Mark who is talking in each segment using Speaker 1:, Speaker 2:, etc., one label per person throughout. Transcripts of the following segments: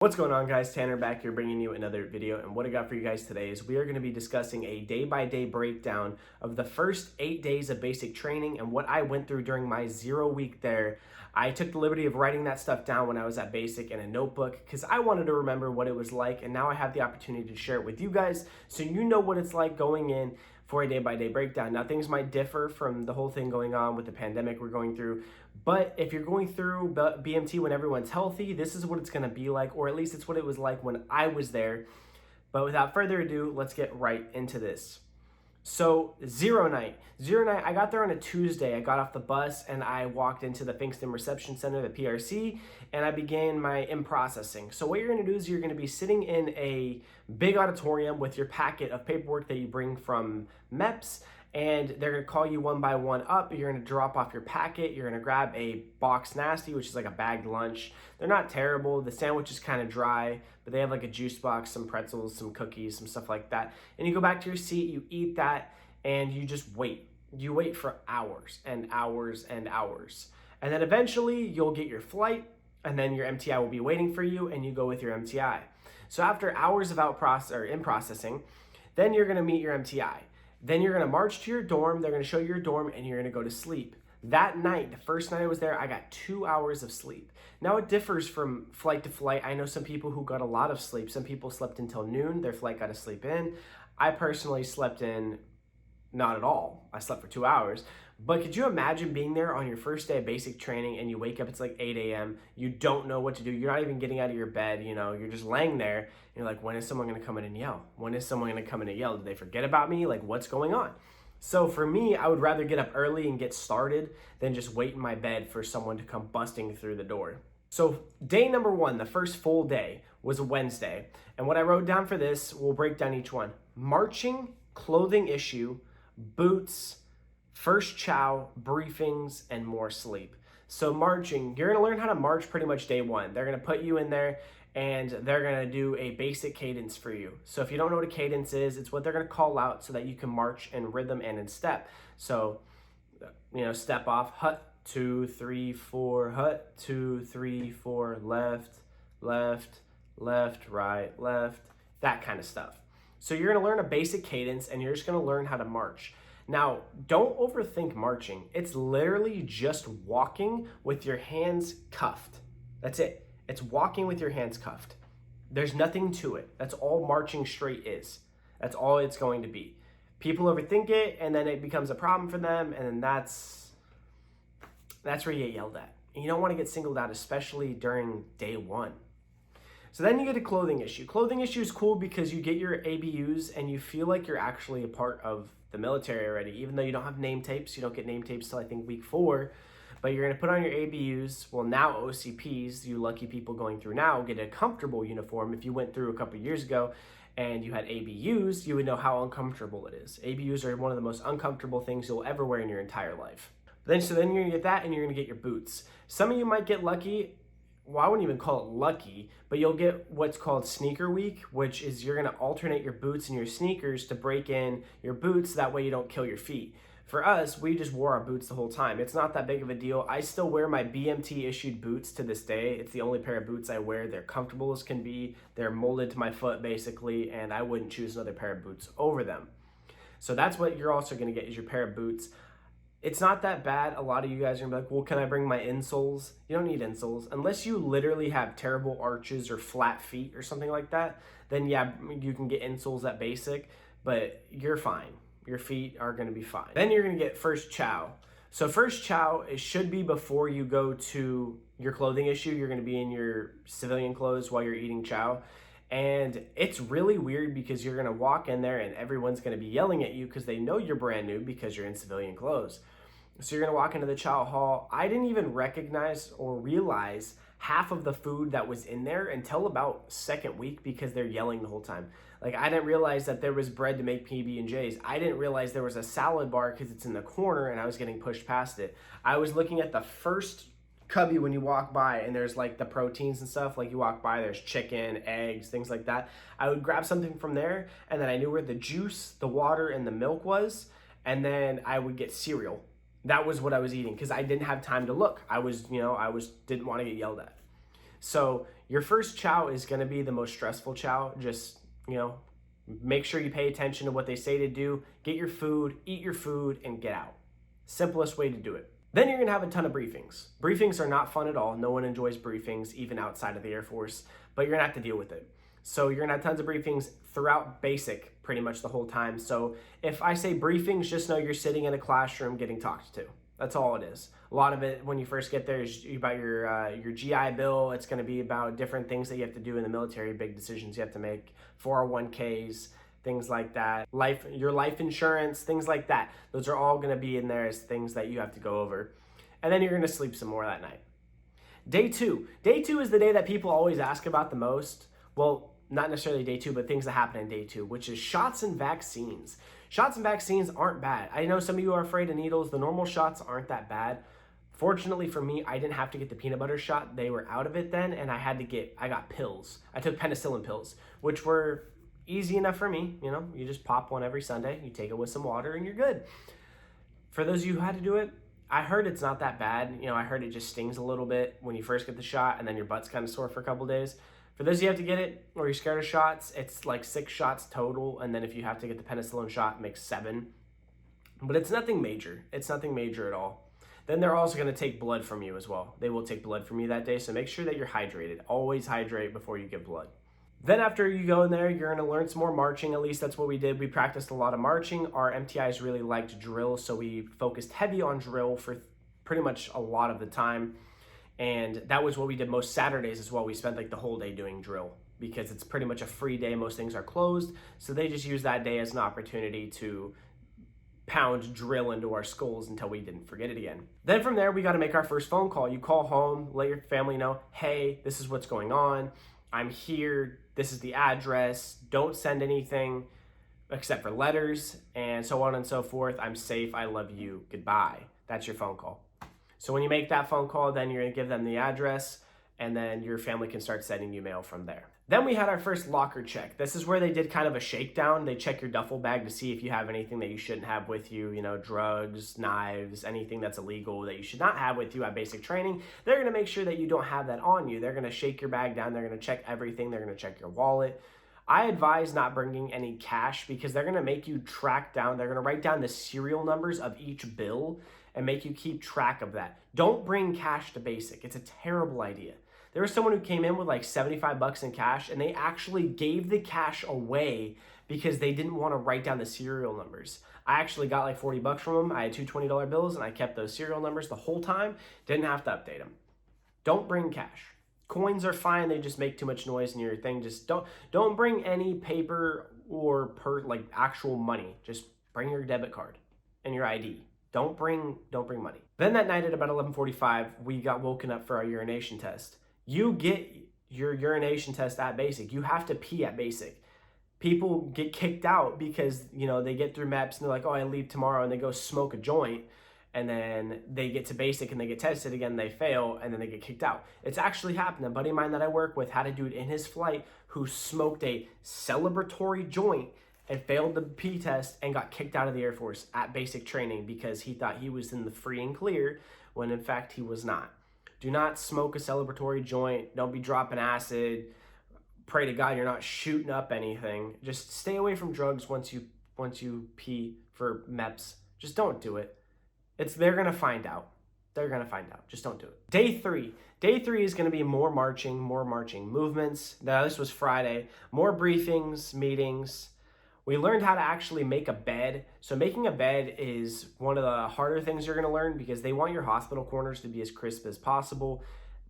Speaker 1: What's going on, guys? Tanner back here bringing you another video, and what I got for you guys today is we are going to be discussing a day-by-day breakdown of the first 8 days of basic training and what I went through during my 0 week there. I took the liberty of writing that stuff down when I was at basic in a notebook because I wanted to remember what it was like, and now I have the opportunity to share it with you guys so you know what it's like going in for a day-by-day breakdown. Now, things might differ from the whole thing going on with the pandemic we're going through, but if you're going through BMT when everyone's healthy, this is what it's going to be like, or at least it's what it was like when I was there. But without further ado, let's get right into this. So zero night, I got there on a Tuesday. I got off the bus and I walked into the Finkston Reception Center, the PRC, and I began my in-processing. So what you're gonna do is you're gonna be sitting in a big auditorium with your packet of paperwork that you bring from MEPS, and they're gonna call you one by one up. You're gonna drop off your packet. You're gonna grab a box nasty, which is like a bagged lunch. They're not terrible. The sandwich is kind of dry, but they have like a juice box, some pretzels, some cookies, some stuff like that. And you go back to your seat, you eat that, and you just wait. You wait for hours and hours and hours. And then eventually you'll get your flight, and then your MTI will be waiting for you, and you go with your MTI. So after hours of in processing, then you're gonna meet your MTI. Then you're gonna march to your dorm, they're gonna show you your dorm, and you're gonna go to sleep. That night, the first night I was there, I got 2 hours of sleep. Now it differs from flight to flight. I know some people who got a lot of sleep. Some people slept until noon, their flight got to sleep in. I personally slept in not at all. I slept for 2 hours. But could you imagine being there on your first day of basic training and you wake up, it's like 8 a.m. You don't know what to do. You're not even getting out of your bed, you're just laying there. And you're like, when is someone gonna come in and yell? When is someone gonna come in and yell? Did they forget about me? Like, what's going on? So for me, I would rather get up early and get started than just wait in my bed for someone to come busting through the door. So day number 1, the first full day, was a Wednesday. And what I wrote down for this, we'll break down each one. Marching, clothing issue, boots, first chow, briefings, and more sleep. So marching, you're gonna learn how to march pretty much day 1. They're gonna put you in there and they're gonna do a basic cadence for you. So if you don't know what a cadence is, it's what they're gonna call out so that you can march in rhythm and in step. So, step off, hut, 2, 3, 4, hut, 2, 3, 4, left, left, left, right, left, that kind of stuff. So you're gonna learn a basic cadence and you're just gonna learn how to march. Now, don't overthink marching. It's literally just walking with your hands cuffed. That's it. It's walking with your hands cuffed. There's nothing to it. That's all marching straight is. That's all it's going to be. People overthink it, and then it becomes a problem for them, and then that's where you get yelled at. And you don't want to get singled out, especially during day 1. So then you get a clothing issue. Clothing issue is cool because you get your ABUs and you feel like you're actually a part of the military already. Even though you don't have name tapes, you don't get name tapes till I think week 4, but you're gonna put on your ABUs. Well, now OCPs, you lucky people going through now, get a comfortable uniform. If you went through a couple years ago and you had ABUs, you would know how uncomfortable it is. ABUs are one of the most uncomfortable things you'll ever wear in your entire life. So then you're gonna get that and you're gonna get your boots. Some of you might get lucky. Well, I wouldn't even call it lucky, but you'll get what's called sneaker week, which is you're gonna alternate your boots and your sneakers to break in your boots. That way you don't kill your feet. For us, we just wore our boots the whole time. It's not that big of a deal. I still wear my BMT issued boots to this day. It's the only pair of boots I wear. They're comfortable as can be. They're molded to my foot basically, and I wouldn't choose another pair of boots over them. So that's what you're also gonna get is your pair of boots. It's not that bad. A lot of you guys are gonna be like, well, can I bring my insoles? You don't need insoles. Unless you literally have terrible arches or flat feet or something like that, then yeah, you can get insoles at basic, but you're fine. Your feet are gonna be fine. Then you're gonna get first chow. So first chow, it should be before you go to your clothing issue. You're gonna be in your civilian clothes while you're eating chow. And it's really weird because you're gonna walk in there and everyone's gonna be yelling at you because they know you're brand new because you're in civilian clothes. So you're gonna walk into the chow hall. I didn't even recognize or realize half of the food that was in there until about second week because they're yelling the whole time. Like, I didn't realize that there was bread to make PB&Js. I didn't realize there was a salad bar because it's in the corner and I was getting pushed past it. I was looking at the first cubby when you walk by and there's like the proteins and stuff. Like, you walk by, there's chicken, eggs, things like that. I would grab something from there and then I knew where the juice, the water, and the milk was, and then I would get cereal. That was what I was eating because I didn't have time to look. I didn't want to get yelled at. So your first chow is going to be the most stressful chow. Just, make sure you pay attention to what they say to do. Get your food, eat your food, and get out. Simplest way to do it. Then you're gonna have a ton of briefings. Briefings are not fun at all. No one enjoys briefings, even outside of the Air Force, but you're gonna have to deal with it. So you're gonna have tons of briefings throughout basic pretty much the whole time. So if I say briefings, just know you're sitting in a classroom getting talked to. That's all it is. A lot of it when you first get there is about your GI Bill. It's gonna be about different things that you have to do in the military, big decisions you have to make, 401ks, things like that, your life insurance, things like that. Those are all gonna be in there as things that you have to go over. And then you're gonna sleep some more that night. Day two is the day that people always ask about the most. Well, not necessarily day two, but things that happen in day two, which is shots and vaccines. Shots and vaccines aren't bad. I know some of you are afraid of needles. The normal shots aren't that bad. Fortunately for me, I didn't have to get the peanut butter shot. They were out of it then, and I got pills. I took penicillin pills, which were easy enough for me. You just pop one every Sunday, you take it with some water, and you're good. For those of you who had to do it, I heard it's not that bad. I heard it just stings a little bit when you first get the shot, and then your butt's kind of sore for a couple days. For those of you who have to get it, or you're scared of shots, it's like 6 shots total, and then if you have to get the penicillin shot, it makes 7. But it's nothing major. It's nothing major at all. Then they're also gonna take blood from you as well. They will take blood from you that day, so make sure that you're hydrated. Always hydrate before you give blood. Then after you go in there, you're gonna learn some more marching. At least that's what we did. We practiced a lot of marching. Our MTIs really liked drill, so we focused heavy on drill for pretty much a lot of the time. And that was what we did most Saturdays as well. We spent like the whole day doing drill because it's pretty much a free day. Most things are closed. So they just used that day as an opportunity to pound drill into our skulls until we didn't forget it again. Then from there, we got to make our first phone call. You call home, let your family know, hey, this is what's going on. I'm here. This is the address. Don't send anything except for letters and so on and so forth. I'm safe. I love you. Goodbye. That's your phone call. So when you make that phone call, then you're gonna give them the address, and then your family can start sending you mail from there. Then we had our first locker check. This is where they did kind of a shakedown. They check your duffel bag to see if you have anything that you shouldn't have with you, drugs, knives, anything that's illegal that you should not have with you at basic training. They're gonna make sure that you don't have that on you. They're gonna shake your bag down. They're gonna check everything. They're gonna check your wallet. I advise not bringing any cash because they're gonna make you track down. They're gonna write down the serial numbers of each bill and make you keep track of that. Don't bring cash to basic. It's a terrible idea. There was someone who came in with like 75 bucks in cash, and they actually gave the cash away because they didn't want to write down the serial numbers. I actually got like 40 bucks from them. I had 2 $20 bills, and I kept those serial numbers the whole time. Didn't have to update them. Don't bring cash. Coins are fine. They just make too much noise in your thing. Just don't bring any paper or like actual money. Just bring your debit card and your ID. Don't bring money. Then that night at about 11:45, we got woken up for our urination test. You get your urination test at basic. You have to pee at basic. People get kicked out because, they get through MEPS and they're like, oh, I leave tomorrow, and they go smoke a joint, and then they get to basic and they get tested again, they fail, and then they get kicked out. It's actually happened. A buddy of mine that I work with had a dude in his flight who smoked a celebratory joint and failed the pee test and got kicked out of the Air Force at basic training because he thought he was in the free and clear when in fact he was not. Do not smoke a celebratory joint. Don't be dropping acid. Pray to God you're not shooting up anything. Just stay away from drugs once you pee for MEPS. Just don't do it. They're gonna find out. They're gonna find out. Just don't do it. Day three is gonna be more marching movements. Now this was Friday. More briefings, meetings. We learned how to actually make a bed. So making a bed is one of the harder things you're gonna learn because they want your hospital corners to be as crisp as possible.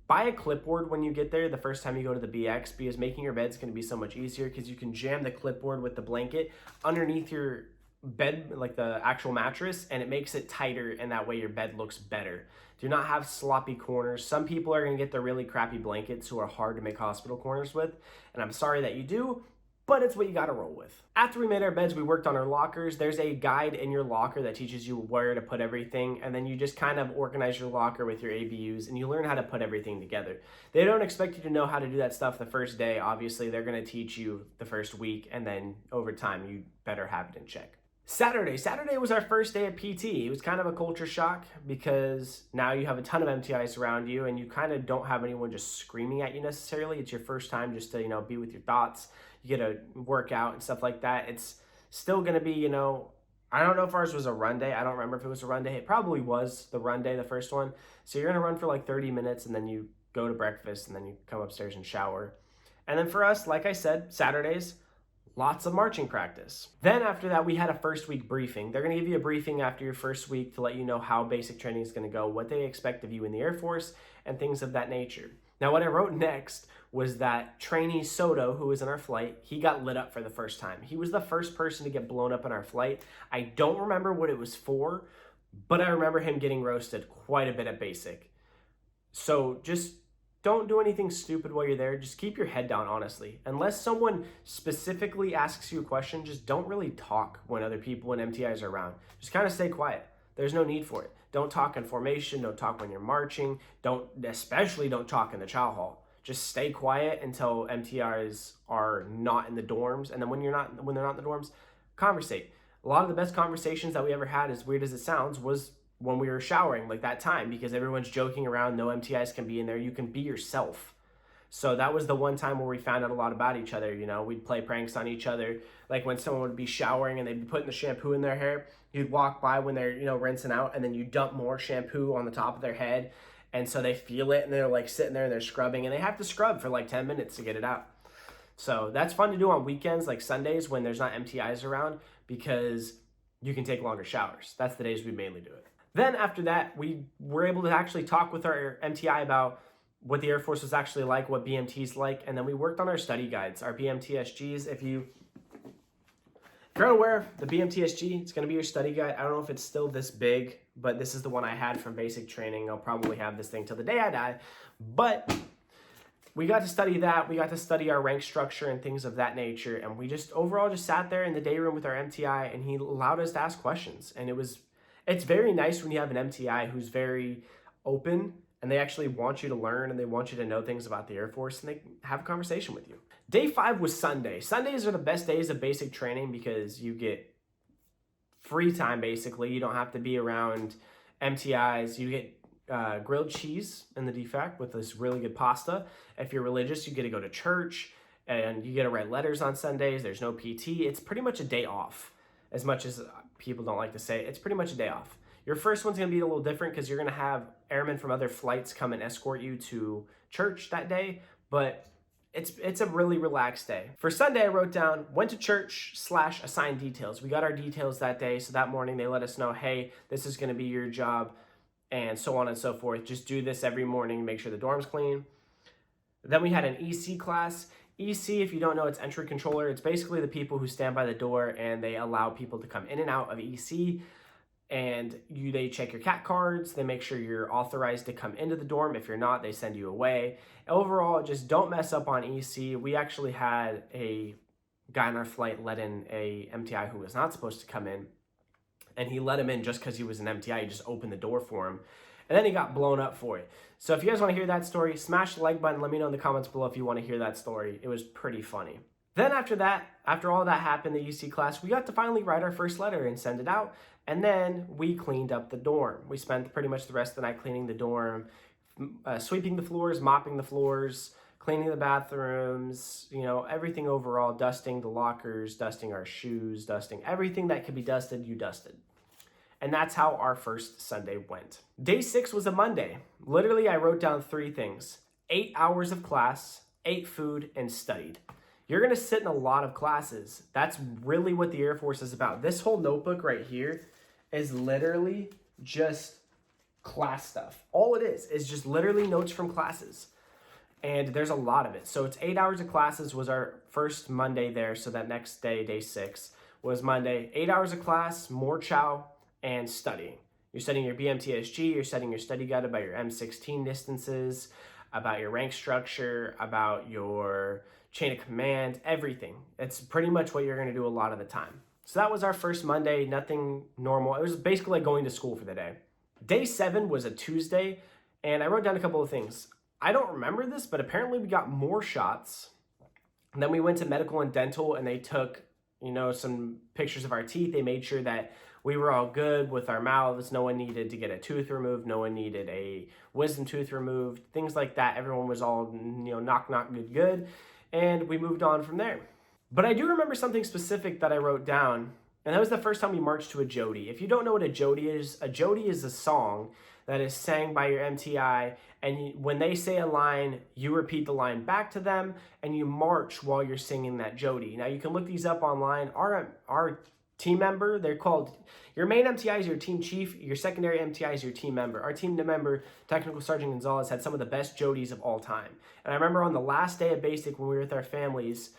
Speaker 1: Buy a clipboard when you get there the first time you go to the BX because making your bed is gonna be so much easier because you can jam the clipboard with the blanket underneath your bed, like the actual mattress, and it makes it tighter, and that way your bed looks better. Do not have sloppy corners. Some people are gonna get the really crappy blankets who are hard to make hospital corners with, and I'm sorry that you do, but it's what you gotta roll with. After we made our beds, we worked on our lockers. There's a guide in your locker that teaches you where to put everything, and then you just kind of organize your locker with your ABUs, and you learn how to put everything together. They don't expect you to know how to do that stuff the first day. Obviously, they're gonna teach you the first week, and then over time, you better have it in check. Saturday was our first day at PT. It was kind of a culture shock because now you have a ton of MTIs around you and you kind of don't have anyone just screaming at you necessarily. It's your first time just to, be with your thoughts. You get to work out and stuff like that. It's still going to be, I don't know if ours was a run day. I don't remember if it was a run day. It probably was the run day, the first one. So you're going to run for like 30 minutes and then you go to breakfast and then you come upstairs and shower. And then for us, like I said, Saturdays, lots of marching practice. Then after that, we had a first week briefing. They're going to give you a briefing after your first week to let you know how basic training is going to go, what they expect of you in the Air Force, and things of that nature. Now, what I wrote next was that trainee Soto, who was in our flight, he got lit up for the first time. He was the first person to get blown up in our flight. I don't remember what it was for, but I remember him getting roasted quite a bit at basic. So just don't do anything stupid while you're there. Just keep your head down, honestly. Unless someone specifically asks you a question, just don't really talk when other people and MTIs are around. Just kind of stay quiet. There's no need for it. Don't talk in formation. Don't talk when you're marching. Especially don't talk in the chow hall. Just stay quiet until MTIs are not in the dorms. And then when they're not in the dorms, conversate. A lot of the best conversations that we ever had, as weird as it sounds, was when we were showering, like that time, because everyone's joking around, no MTIs can be in there, you can be yourself. So that was the one time where we found out a lot about each other. We'd play pranks on each other, like when someone would be showering and they'd be putting the shampoo in their hair, you'd walk by when they're rinsing out and then you dump more shampoo on the top of their head, and so they feel it and they're like sitting there and they're scrubbing and they have to scrub for like 10 minutes to get it out. So that's fun to do on weekends, like Sundays when there's not MTIs around, because you can take longer showers. That's the days we mainly do it. Then after that, we were able to actually talk with our MTI about what the Air Force was actually like, what BMT's like, and then we worked on our study guides, our BMTSGs. If you're unaware, the BMTSG, it's going to be your study guide. I don't know if it's still this big, but this is the one I had from basic training. I'll probably have this thing till the day I die. But we got to study that. We got to study our rank structure and things of that nature. And we just overall just sat there in the day room with our MTI, and he allowed us to ask questions. And it's very nice when you have an MTI who's very open and they actually want you to learn and they want you to know things about the Air Force and they have a conversation with you. Day 5 was Sunday. Sundays are the best days of basic training because you get free time, basically. You don't have to be around MTIs. You get grilled cheese in the DFAC with this really good pasta. If you're religious, you get to go to church and you get to write letters on Sundays. There's no PT. It's pretty much a day off. As much as people don't like to say, it's pretty much a day off. Your first one's going to be a little different because you're going to have airmen from other flights come and escort you to church that day, but it's a really relaxed day. For Sunday, I wrote down, went to church / assigned details. We got our details that day, so that morning they let us know, hey, this is going to be your job, and so on and so forth. Just do this every morning, make sure the dorm's clean. Then we had an EC class. EC, if you don't know, it's entry controller. It's basically the people who stand by the door and they allow people to come in and out of EC. And they check your CAT cards. They make sure you're authorized to come into the dorm. If you're not, they send you away. Overall, just don't mess up on EC. We actually had a guy on our flight let in a MTI who was not supposed to come in. And he let him in just because he was an MTI. He just opened the door for him. And then he got blown up for it. So if you guys want to hear that story, smash the like button. Let me know in the comments below if you want to hear that story. It was pretty funny. Then after all that happened, the EC class, we got to finally write our first letter and send it out. And then we cleaned up the dorm. We spent pretty much the rest of the night cleaning the dorm, sweeping the floors, mopping the floors, cleaning the bathrooms, everything overall, dusting the lockers, dusting our shoes, dusting everything that could be dusted, you dusted. And that's how our first Sunday went. Day 6 was a Monday. Literally, I wrote down 3 things: 8 hours of class, ate food, and studied. You're gonna sit in a lot of classes. That's really what the Air Force is about. This whole notebook right here is literally just class stuff. All it is just literally notes from classes. And there's a lot of it. So it's 8 hours of classes was our first Monday there. So that next day, day 6, was Monday. 8 hours of class, more chow, and studying. You're studying your BMTSG, you're studying your study guide about your M16 distances, about your rank structure, about your chain of command, everything. It's pretty much what you're going to do a lot of the time. So that was our first Monday, nothing normal. It was basically like going to school for the day. Day 7 was a Tuesday, and I wrote down a couple of things. I don't remember this, but apparently we got more shots. And then we went to medical and dental, and they took some pictures of our teeth. They made sure that we were all good with our mouths. No one needed to get a tooth removed. No one needed a wisdom tooth removed. Things like that. Everyone was all, knock, knock, good, good. And we moved on from there. But I do remember something specific that I wrote down, and that was the first time we marched to a jody. If you don't know what a jody is a song that is sang by your MTI, and when they say a line, you repeat the line back to them, and you march while you're singing that jody. Now, you can look these up online. Our team member, they're called, your main MTI is your team chief, your secondary MTI is your team member. Our team member, Technical Sergeant Gonzalez, had some of the best jodies of all time. And I remember on the last day of basic when we were with our families,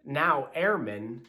Speaker 1: now airman,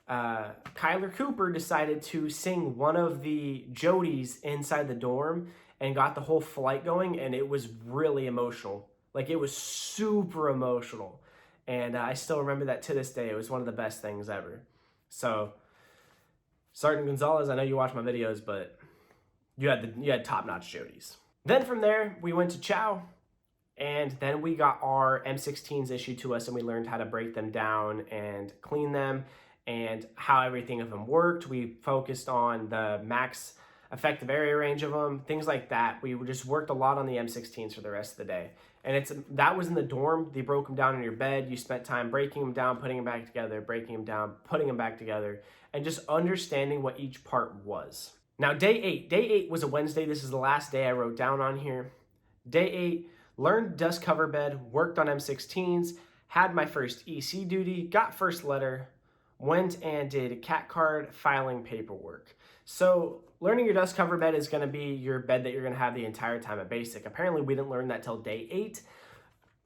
Speaker 1: Kyler Cooper decided to sing one of the jodies inside the dorm and got the whole flight going, and it was really emotional. Like, it was super emotional. And I still remember that to this day. It was one of the best things ever. So, Sergeant Gonzalez, I know you watch my videos, but you had top-notch jodies. Then from there, we went to Chow, and then we got our M16s issued to us, and we learned how to break them down and clean them and how everything of them worked. We focused on the max effective area range of them, things like that. We just worked a lot on the M16s for the rest of the day. And that was in the dorm. They broke them down in your bed. You spent time breaking them down, putting them back together, breaking them down, putting them back together, and just understanding what each part was. Now, day 8. Day 8 was a Wednesday. This is the last day I wrote down on here. Day 8, learned dust cover bed, worked on M16s, had my first EC duty, got first letter, went and did cat card filing paperwork. So learning your dust cover bed is going to be your bed that you're going to have the entire time at basic. Apparently we didn't learn that till day 8,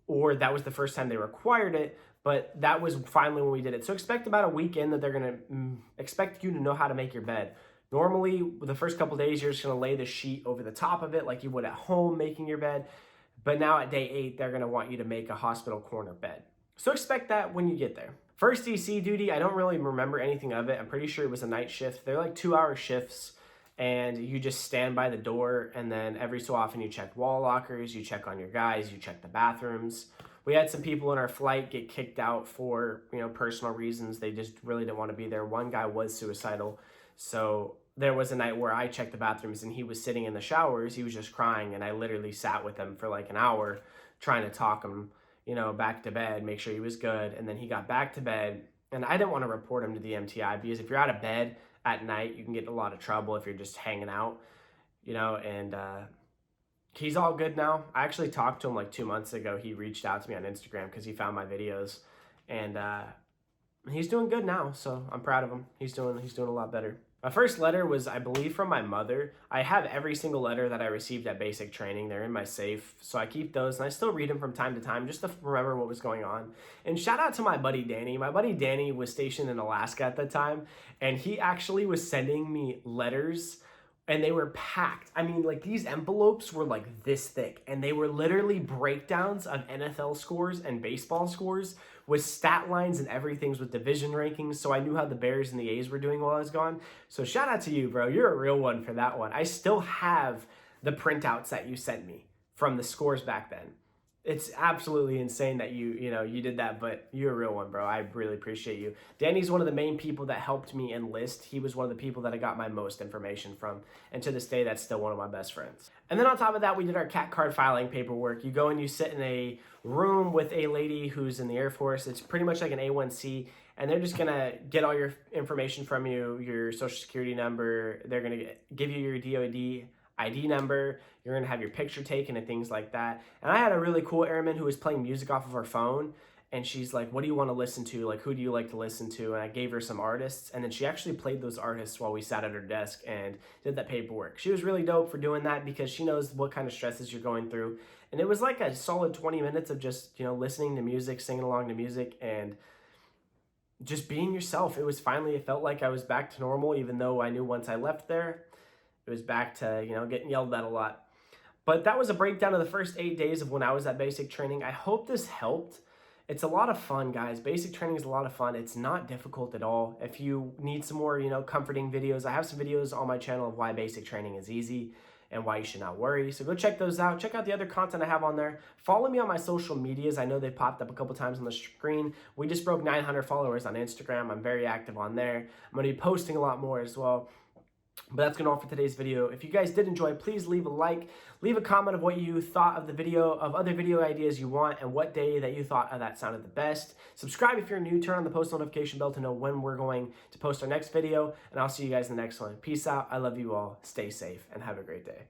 Speaker 1: or that was the first time they required it, but that was finally when we did it. So expect about a week in that they're going to expect you to know how to make your bed. Normally, the first couple days, you're just going to lay the sheet over the top of it like you would at home making your bed. But now at day 8, they're going to want you to make a hospital corner bed. So expect that when you get there. First EC duty, I don't really remember anything of it. I'm pretty sure it was a night shift. They're like 2-hour shifts, and you just stand by the door, and then every so often you check wall lockers, you check on your guys, you check the bathrooms. We had some people in our flight get kicked out for, personal reasons. They just really didn't want to be there. One guy was suicidal. So there was a night where I checked the bathrooms and he was sitting in the showers. He was just crying, and I literally sat with him for like an hour trying to talk him, back to bed, make sure he was good. And then he got back to bed, and I didn't want to report him to the MTI because if you're out of bed at night, you can get in a lot of trouble if you're just hanging out, and he's all good now. I actually talked to him like 2 months ago. He reached out to me on Instagram because he found my videos, and he's doing good now. So I'm proud of him. He's doing a lot better. My first letter was, I believe, from my mother. I have every single letter that I received at basic training. They're in my safe, so I keep those, and I still read them from time to time just to remember what was going on. And shout out to my buddy Danny. My buddy Danny was stationed in Alaska at the time, and he actually was sending me letters, and they were packed. I mean, like, these envelopes were like this thick, and they were literally breakdowns of NFL scores and baseball scores with stat lines and everything's with division rankings, so I knew how the Bears and the A's were doing while I was gone. So shout out to you, bro. You're a real one for that one. I still have the printouts that you sent me from the scores back then. It's absolutely insane that you did that, but you're a real one, bro. I really appreciate you. Danny's one of the main people that helped me enlist. He was one of the people that I got my most information from, and to this day, that's still one of my best friends. And then on top of that, we did our cat card filing paperwork. You go and you sit in a room with a lady who's in the Air Force. It's pretty much like an A1C, and they're just gonna get all your information from you, your social security number. They're gonna give you your DoD ID number. You're gonna have your picture taken and things like that. And I had a really cool airman who was playing music off of her phone, and she's like, what do you want to listen to? Like, who do you like to listen to? And I gave her some artists, and then she actually played those artists while we sat at her desk and did that paperwork. She was really dope for doing that because she knows what kind of stresses you're going through. And it was like a solid 20 minutes of just, listening to music, singing along to music, and just being yourself. It felt like I was back to normal, even though I knew once I left there, it was back to, getting yelled at a lot. But that was a breakdown of the first 8 days of when I was at basic training. I hope this helped. It's a lot of fun, guys. Basic training is a lot of fun. It's not difficult at all. If you need some more, comforting videos, I have some videos on my channel of why basic training is easy. and why you should not worry. So go check those out. Check out the other content I have on there. Follow me on my social medias. I know they popped up a couple times on the screen. We just broke 900 followers on Instagram. I'm very active on there. I'm going to be posting a lot more as well. But that's going to all for today's video. If you guys did enjoy, please leave a like, leave a comment of what you thought of the video, of other video ideas you want, and what day that you thought of that sounded the best. Subscribe if you're new, turn on the post notification bell to know when we're going to post our next video, and I'll see you guys in the next one. Peace out. I love you all. Stay safe and have a great day.